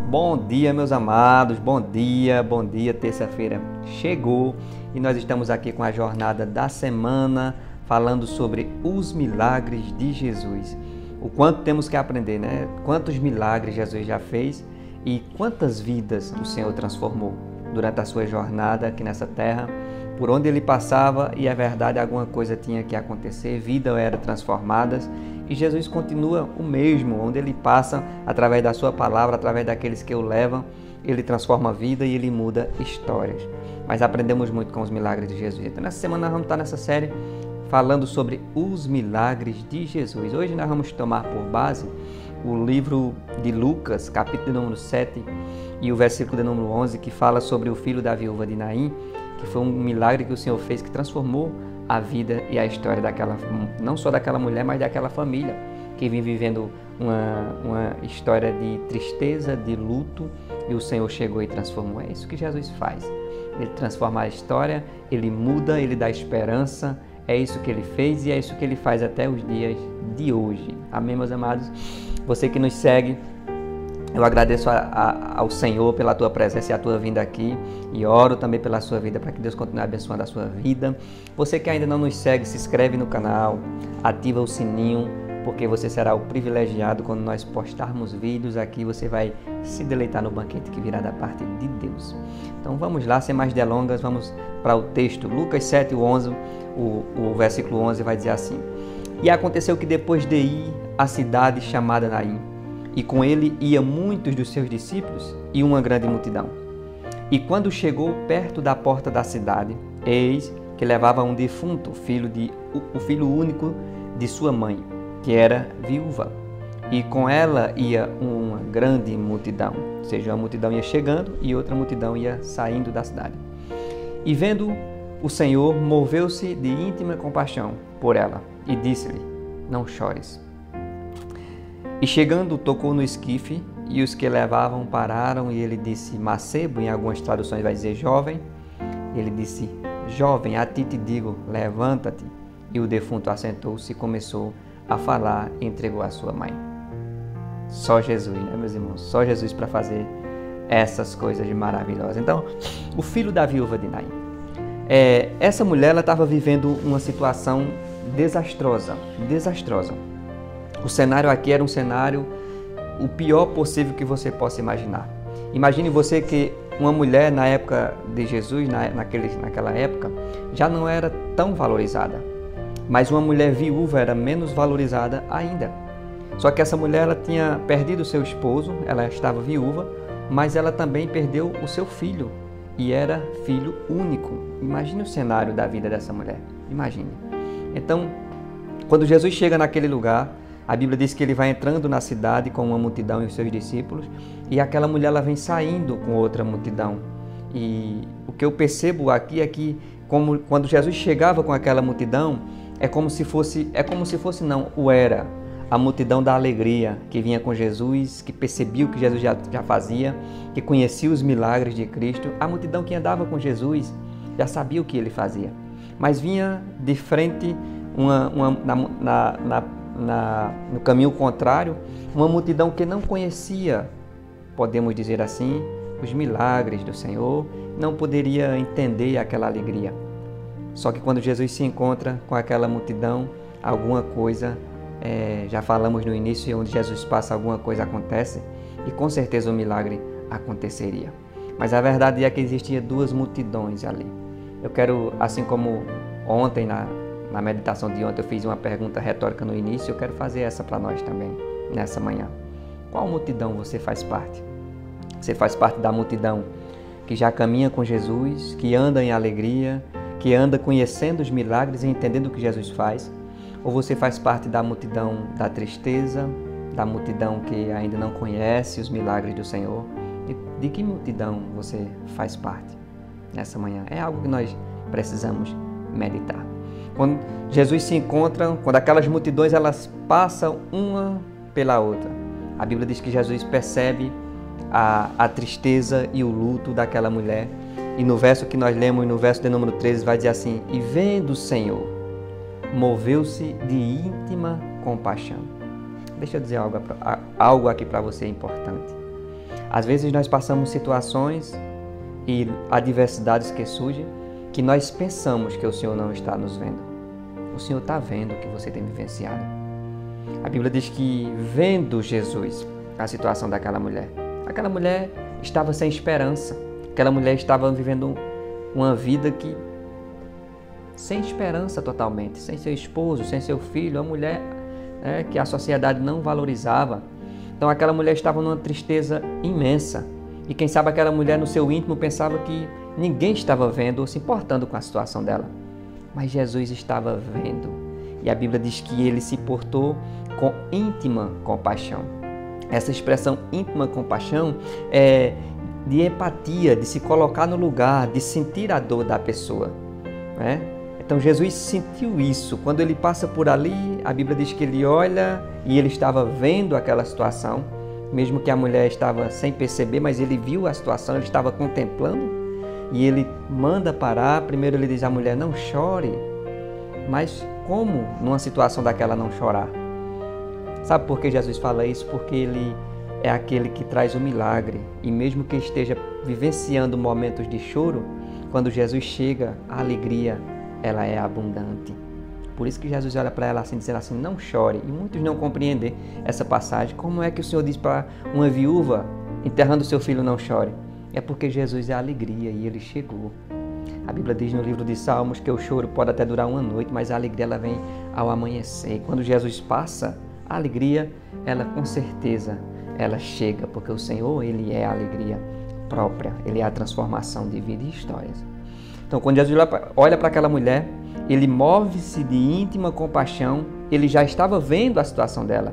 Bom dia, meus amados, bom dia, terça-feira chegou e nós estamos aqui com a jornada da semana falando sobre os milagres de Jesus. O quanto temos que aprender, né? Quantos milagres Jesus já fez e quantas vidas o Senhor transformou durante a sua jornada aqui nessa terra. Por onde ele passava, e é verdade, alguma coisa tinha que acontecer, vidas eram transformadas e Jesus continua o mesmo, onde ele passa, através da sua palavra, através daqueles que o levam, ele transforma a vida e ele muda histórias. Mas aprendemos muito com os milagres de Jesus. Então nessa semana nós vamos estar nessa série falando sobre os milagres de Jesus. Hoje nós vamos tomar por base o livro de Lucas, capítulo número 7 e o versículo de número 11, que fala sobre o filho da viúva de Naim, que foi um milagre que o Senhor fez, que transformou a vida e a história daquela, não só daquela mulher, mas daquela família que vinha vivendo uma história de tristeza, de luto, e o Senhor chegou e transformou. É isso que Jesus faz. Ele transforma a história, ele muda, ele dá esperança. É isso que ele fez e é isso que ele faz até os dias de hoje. Amém, meus amados? Você que nos segue, eu agradeço ao Senhor pela tua presença e a tua vinda aqui e oro também pela sua vida, para que Deus continue abençoando a sua vida. Você que ainda não nos segue, se inscreve no canal, ativa o sininho, porque você será o privilegiado quando nós postarmos vídeos aqui. Você vai se deleitar no banquete que virá da parte de Deus. Então vamos lá, sem mais delongas, vamos para o texto. Lucas 7, 11, o versículo 11 vai dizer assim: E aconteceu que depois de ir à cidade chamada Naim, e com ele ia muitos dos seus discípulos e uma grande multidão. E quando chegou perto da porta da cidade, eis que levava um defunto, o filho único de sua mãe, que era viúva. E com ela ia uma grande multidão. Ou seja, uma multidão ia chegando e outra multidão ia saindo da cidade. E vendo o Senhor, moveu-se de íntima compaixão por ela e disse-lhe: Não chores. E chegando, tocou no esquife, e os que levavam pararam, e ele disse mancebo, em algumas traduções vai dizer jovem. Ele disse: Jovem, a ti te digo, levanta-te. E o defunto assentou-se e começou a falar e entregou a sua mãe. Só Jesus, né, meus irmãos? Só Jesus para fazer essas coisas maravilhosas. Então, o filho da viúva de Naim. Essa mulher estava vivendo uma situação desastrosa. O cenário aqui era um cenário o pior possível que você possa imaginar. Imagine você que uma mulher na época de Jesus, naquela época, já não era tão valorizada. Mas uma mulher viúva era menos valorizada ainda. Só que essa mulher ela tinha perdido seu esposo, ela estava viúva, mas ela também perdeu o seu filho e era filho único. Imagine o cenário da vida dessa mulher. Imagine. Então, quando Jesus chega naquele lugar, a Bíblia diz que ele vai entrando na cidade com uma multidão e os seus discípulos, e aquela mulher ela vem saindo com outra multidão. E o que eu percebo aqui é que quando Jesus chegava com aquela multidão, era a multidão da alegria que vinha com Jesus, que percebia o que Jesus já fazia, que conhecia os milagres de Cristo. A multidão que andava com Jesus já sabia o que ele fazia, mas vinha de frente no caminho contrário, uma multidão que não conhecia, podemos dizer assim, os milagres do Senhor, não poderia entender aquela alegria. Só que quando Jesus se encontra com aquela multidão, alguma coisa, já falamos no início, onde Jesus passa, alguma coisa acontece, e com certeza o milagre aconteceria. Mas a verdade é que existia duas multidões ali. Eu quero, assim como ontem, na meditação de ontem eu fiz uma pergunta retórica no início, eu quero fazer essa para nós também, nessa manhã. Qual multidão você faz parte? Você faz parte da multidão que já caminha com Jesus, que anda em alegria, que anda conhecendo os milagres e entendendo o que Jesus faz? Ou você faz parte da multidão da tristeza, da multidão que ainda não conhece os milagres do Senhor? De que multidão você faz parte nessa manhã? É algo que nós precisamos meditar. Quando Jesus se encontra, quando aquelas multidões elas passam uma pela outra, a Bíblia diz que Jesus percebe a tristeza e o luto daquela mulher. E no verso que nós lemos, no verso de número 13, vai dizer assim: E vendo o Senhor, moveu-se de íntima compaixão. Deixa eu dizer algo aqui para você importante. Às vezes nós passamos situações e adversidades que surgem que nós pensamos que o Senhor não está nos vendo. O Senhor está vendo o que você tem vivenciado. A Bíblia diz que, vendo Jesus a situação daquela mulher estava sem esperança. Aquela mulher estava vivendo uma vida sem esperança totalmente, sem seu esposo, sem seu filho, uma mulher que a sociedade não valorizava. Então aquela mulher estava numa tristeza imensa. E quem sabe aquela mulher no seu íntimo pensava que ninguém estava vendo ou se importando com a situação dela. Mas Jesus estava vendo. E a Bíblia diz que ele se portou com íntima compaixão. Essa expressão íntima compaixão é de empatia, de se colocar no lugar, de sentir a dor da pessoa, né? Então Jesus sentiu isso. Quando ele passa por ali, a Bíblia diz que ele olha e ele estava vendo aquela situação, mesmo que a mulher estava sem perceber, mas ele viu a situação, ele estava contemplando e ele manda parar. Primeiro ele diz à mulher, não chore. Mas como numa situação daquela não chorar? Sabe por que Jesus fala isso? Porque ele é aquele que traz o milagre. E mesmo que esteja vivenciando momentos de choro, quando Jesus chega, a alegria, ela é abundante. Por isso que Jesus olha para ela assim, dizendo assim, não chore. E muitos não compreendem essa passagem. Como é que o Senhor diz para uma viúva, enterrando seu filho, não chore? É porque Jesus é a alegria e ele chegou. A Bíblia diz no livro de Salmos que o choro pode até durar uma noite, mas a alegria ela vem ao amanhecer. E quando Jesus passa, a alegria, ela com certeza, ela chega, porque o Senhor, ele é a alegria própria, ele é a transformação de vida e histórias. Então, quando Jesus olha para aquela mulher, ele move-se de íntima compaixão, ele já estava vendo a situação dela.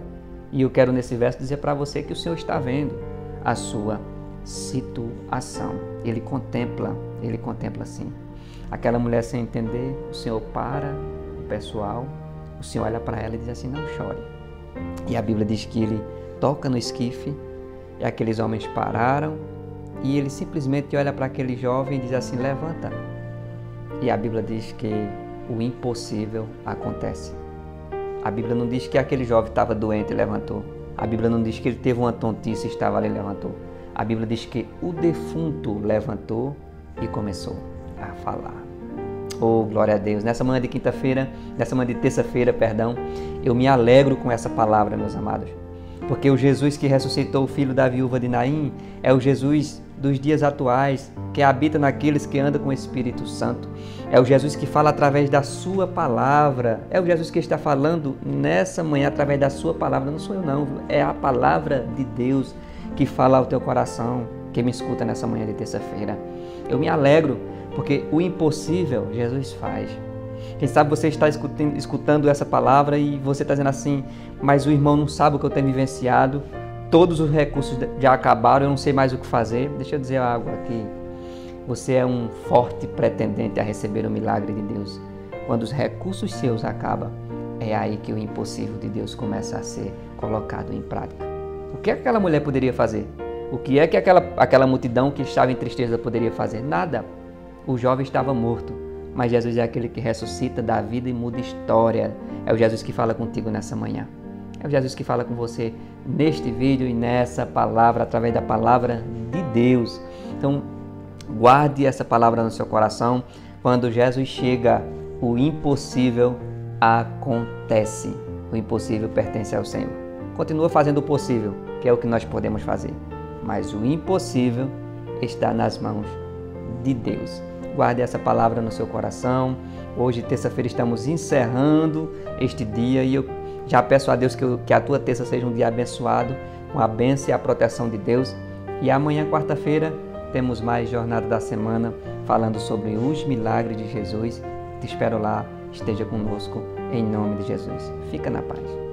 E eu quero nesse verso dizer para você que o Senhor está vendo a sua situação. Ele contempla assim. Aquela mulher sem entender, o Senhor para o pessoal, o Senhor olha para ela e diz assim, não chore. E a Bíblia diz que ele toca no esquife e aqueles homens pararam e ele simplesmente olha para aquele jovem e diz assim, levanta. E a Bíblia diz que o impossível acontece. A Bíblia não diz que aquele jovem estava doente e levantou. A Bíblia não diz que ele teve uma tontice e estava ali e levantou. A Bíblia diz que o defunto levantou e começou a falar. Oh, glória a Deus! Nessa manhã de terça-feira, eu me alegro com essa palavra, meus amados. Porque o Jesus que ressuscitou o filho da viúva de Naim é o Jesus dos dias atuais, que habita naqueles que andam com o Espírito Santo. É o Jesus que fala através da sua palavra. É o Jesus que está falando nessa manhã através da sua palavra. Não sou eu não, é a palavra de Deus que fala ao teu coração, que me escuta nessa manhã de terça-feira. Eu me alegro porque o impossível Jesus faz. Quem sabe você está escutando essa palavra e você está dizendo assim, mas o irmão não sabe o que eu tenho vivenciado, todos os recursos já acabaram, eu não sei mais o que fazer. Deixa eu dizer algo aqui. Você é um forte pretendente a receber o milagre de Deus. Quando os recursos seus acabam, é aí que o impossível de Deus começa a ser colocado em prática. O que aquela mulher poderia fazer? O que é que aquela multidão que estava em tristeza poderia fazer? Nada. O jovem estava morto, mas Jesus é aquele que ressuscita, dá vida e muda história. É o Jesus que fala contigo nessa manhã. É o Jesus que fala com você neste vídeo e nessa palavra, através da palavra de Deus. Então, guarde essa palavra no seu coração. Quando Jesus chega, o impossível acontece. O impossível pertence ao Senhor. Continua fazendo o possível, que é o que nós podemos fazer. Mas o impossível está nas mãos de Deus. Guarde essa palavra no seu coração. Hoje, terça-feira, estamos encerrando este dia e eu já peço a Deus que a tua terça seja um dia abençoado, com a bênção e a proteção de Deus. E amanhã, quarta-feira, temos mais Jornada da Semana falando sobre os milagres de Jesus. Te espero lá, esteja conosco, em nome de Jesus. Fica na paz.